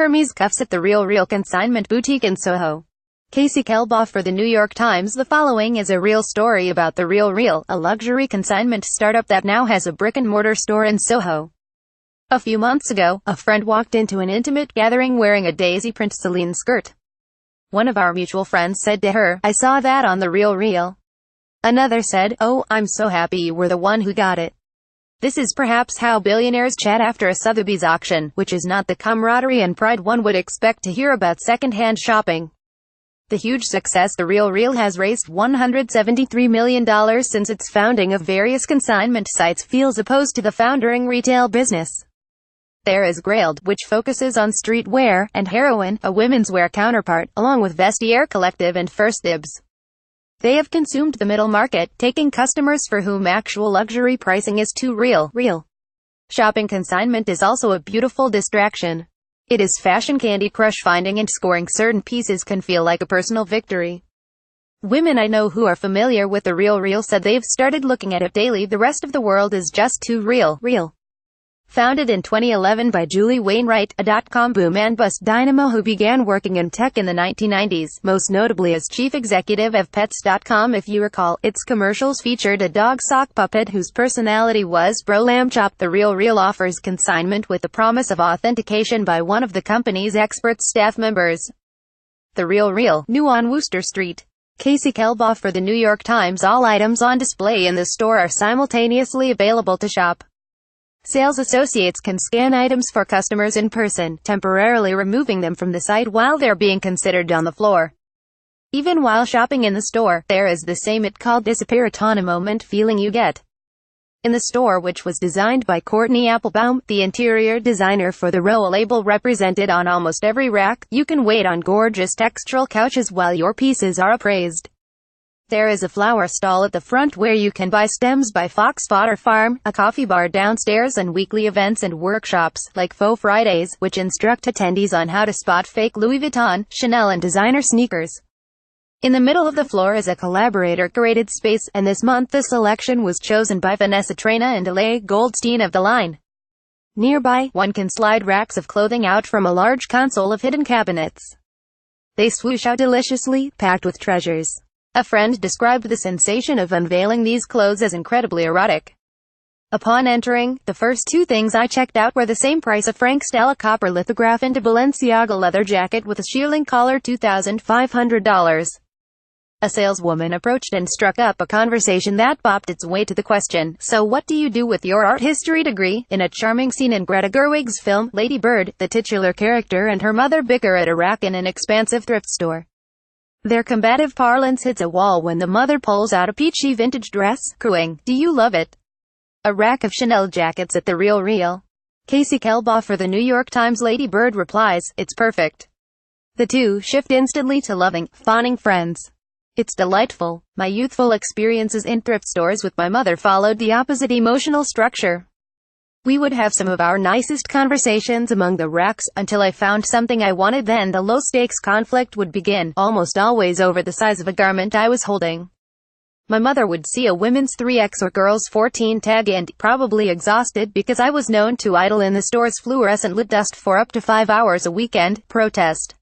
Hermès cuffs at the RealReal consignment boutique in Soho. Kelbaugh for the New York Times. The following is a real story about the RealReal, a luxury consignment startup that now has a brick-and-mortar store in Soho. A few months ago, a friend walked into an intimate gathering wearing a daisy print Céline skirt. One of our mutual friends said to her, "I saw that on the RealReal." Another said, "Oh, I'm so happy you were the one who got it." This is perhaps how billionaires chat after a Sotheby's auction, which is not the camaraderie and pride one would expect to hear about second-hand shopping. The huge success the RealReal has raised $173 million since its founding of various consignment sites feels opposed to the foundering retail business. There is Grailed, which focuses on streetwear, and Heroine, a women's wear counterpart, along with Vestiaire Collective and First Dibs. They have consumed the middle market, taking customers for whom actual luxury pricing is too real. Shopping consignment is also a beautiful distraction. It is fashion Candy Crush. Finding and scoring certain pieces can feel like a personal victory. Women I know who are familiar with the RealReal said they've started looking at it daily. The rest of the world is just too real. Founded in 2011 by Julie Wainwright, a dot-com boom and bust dynamo who began working in tech in the 1990s, most notably as chief executive of Pets.com. If you recall, its commercials featured a dog sock puppet whose personality was Bro Lamb Chop. The RealReal offers consignment with the promise of authentication by one of the company's expert staff members. The RealReal, new on Wooster Street. Kelbaugh for the New York Times. All items on display in the store are simultaneously available to shop. Sales associates can scan items for customers in person, temporarily removing them from the site while they're being considered on the floor. Even while shopping in the store, there is the same "it called disappear-a-ton moment" feeling you get in the store, which was designed by Courtney Applebaum, the interior designer for the Row. A label represented on almost every rack. You can wait on gorgeous textural couches while your pieces are appraised. There is a flower stall at the front where you can buy stems by Fox Fodder Farm, a coffee bar downstairs, and weekly events and workshops, like Faux Fridays, which instruct attendees on how to spot fake Louis Vuitton, Chanel and designer sneakers. In the middle of the floor is a collaborator-curated space, and this month the selection was chosen by Vanessa Traina and Alay Goldstein of The Line. Nearby, one can slide racks of clothing out from a large console of hidden cabinets. They swoosh out deliciously, packed with treasures. A friend described the sensation of unveiling these clothes as incredibly erotic. Upon entering, the first two things I checked out were the same price: a Frank Stella copper lithograph and a Balenciaga leather jacket with a shearling collar, $2,500. A saleswoman approached and struck up a conversation that bopped its way to the question, "So what do you do with your art history degree?" In a charming scene in Greta Gerwig's film, Lady Bird, the titular character and her mother bicker at a rack in an expansive thrift store. Their combative parlance hits a wall when the mother pulls out a peachy vintage dress, crowing, "Do you love it?" A rack of Chanel jackets at the RealReal. Kelbaugh for the New York Times. Lady Bird replies, "It's perfect." The two shift instantly to loving, fawning friends. "It's delightful. My youthful experiences in thrift stores with my mother followed the opposite emotional structure. We would have some of our nicest conversations among the racks, until I found something I wanted. Then the low-stakes conflict would begin, almost always over the size of a garment I was holding. My mother would see a women's 3X or girls 14 tag and, probably exhausted because I was known to idle in the store's fluorescent lit dust for up to 5 hours a weekend, protest.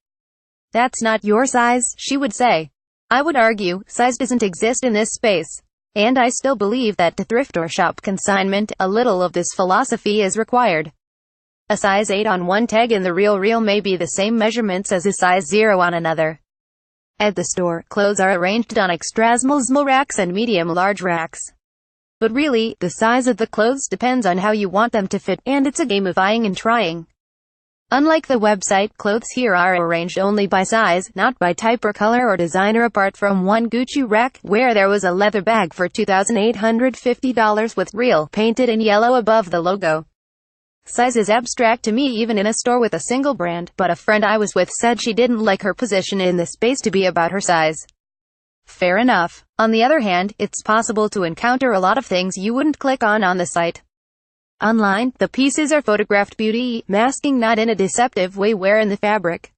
"That's not your size," she would say. I would argue, size doesn't exist in this space. And I still believe that to thrift or shop consignment, a little of this philosophy is required. A size 8 on one tag in the RealReal may be the same measurements as a size 0 on another. At the store, clothes are arranged on extra-small racks and medium-large racks. But really, the size of the clothes depends on how you want them to fit, and it's a game of eyeing and trying. Unlike the website, clothes here are arranged only by size, not by type or color or designer. Apart from one Gucci rack, where there was a leather bag for $2,850 with "Real" painted in yellow above the logo. Size is abstract to me even in a store with a single brand, but a friend I was with said she didn't like her position in the space to be about her size. Fair enough. On the other hand, it's possible to encounter a lot of things you wouldn't click on the site. Online, the pieces are photographed beauty, masking not in a deceptive way wear in the fabric.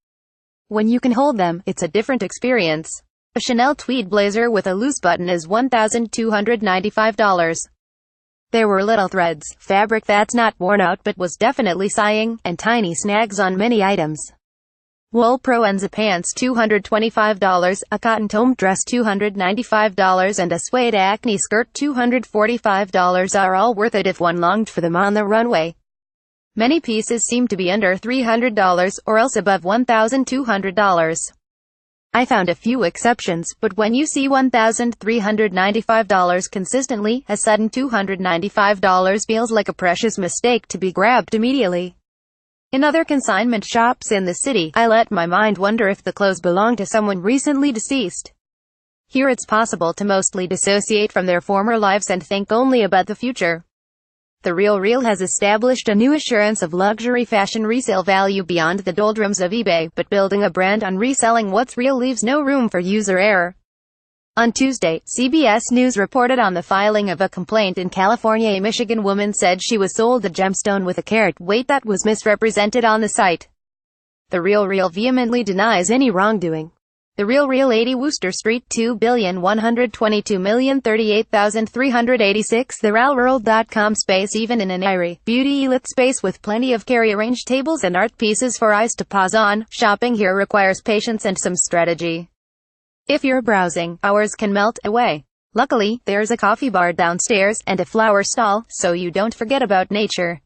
When you can hold them, it's a different experience. A Chanel tweed blazer with a loose button is $1,295. There were little threads, fabric that's not worn out but was definitely sighing, and tiny snags on many items. Wool Proenza pants $225, a cotton tome dress $295, and a suede acne skirt $245 are all worth it if one longed for them on the runway. Many pieces seem to be under $300, or else above $1,200. I found a few exceptions, but when you see $1,395 consistently, a sudden $295 feels like a precious mistake to be grabbed immediately. In other consignment shops in the city, I let my mind wonder if the clothes belong to someone recently deceased. Here it's possible to mostly dissociate from their former lives and think only about the future. The RealReal has established a new assurance of luxury fashion resale value beyond the doldrums of eBay, but building a brand on reselling what's real leaves no room for user error. On Tuesday, CBS News reported on the filing of a complaint in California. A Michigan woman said she was sold a gemstone with a carat weight that was misrepresented on the site. The RealReal vehemently denies any wrongdoing. The RealReal 80 Wooster Street, $2,122,038,386. The RealReal.com space. Even in an airy, beauty-lit space with plenty of carry-arranged tables and art pieces for eyes to pause on, shopping here requires patience and some strategy. If you're browsing, hours can melt away. Luckily, there's a coffee bar downstairs, and a flower stall, so you don't forget about nature.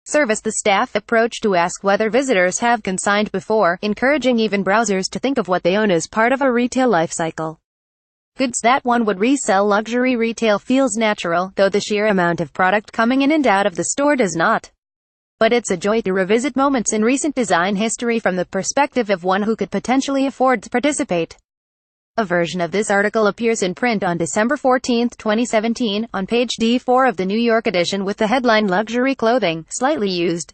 Service. The staff approach to ask whether visitors have consigned before, encouraging even browsers to think of what they own as part of a retail life cycle. Goods that one would resell. Luxury retail feels natural, though the sheer amount of product coming in and out of the store does not. But it's a joy to revisit moments in recent design history from the perspective of one who could potentially afford to participate. A version of this article appears in print on December 14, 2017, on page D4 of the New York edition with the headline "Luxury Clothing, Slightly Used."